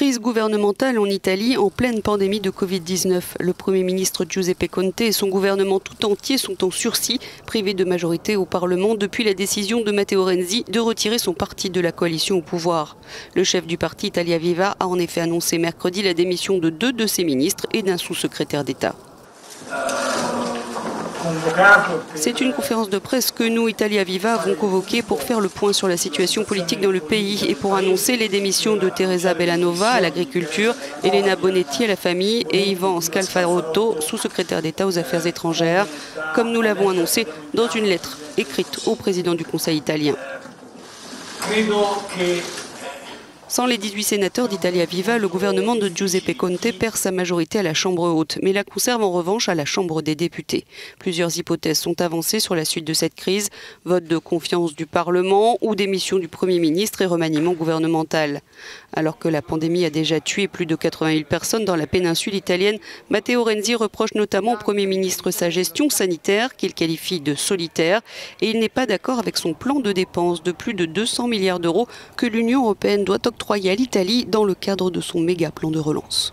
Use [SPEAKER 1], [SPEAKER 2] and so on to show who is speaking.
[SPEAKER 1] Crise gouvernementale en Italie en pleine pandémie de Covid-19. Le Premier ministre Giuseppe Conte et son gouvernement tout entier sont en sursis, privés de majorité au Parlement depuis la décision de Matteo Renzi de retirer son parti de la coalition au pouvoir. Le chef du parti Italia Viva a en effet annoncé mercredi la démission de 2 de ses ministres et d'un sous-secrétaire d'État. C'est une conférence de presse que nous, Italia Viva, avons convoquée pour faire le point sur la situation politique dans le pays et pour annoncer les démissions de Teresa Bellanova à l'agriculture, Elena Bonetti à la famille et Ivan Scalfarotto, sous-secrétaire d'État aux Affaires étrangères, comme nous l'avons annoncé dans une lettre écrite au président du Conseil italien. Sans les 18 sénateurs d'Italia Viva, le gouvernement de Giuseppe Conte perd sa majorité à la Chambre haute, mais la conserve en revanche à la Chambre des députés. Plusieurs hypothèses sont avancées sur la suite de cette crise, vote de confiance du Parlement ou démission du Premier ministre et remaniement gouvernemental. Alors que la pandémie a déjà tué plus de 80 000 personnes dans la péninsule italienne, Matteo Renzi reproche notamment au Premier ministre sa gestion sanitaire, qu'il qualifie de solitaire, et il n'est pas d'accord avec son plan de dépenses de plus de 200 milliards d'euros que l'Union européenne doit octroyer à l'Italie dans le cadre de son méga plan de relance.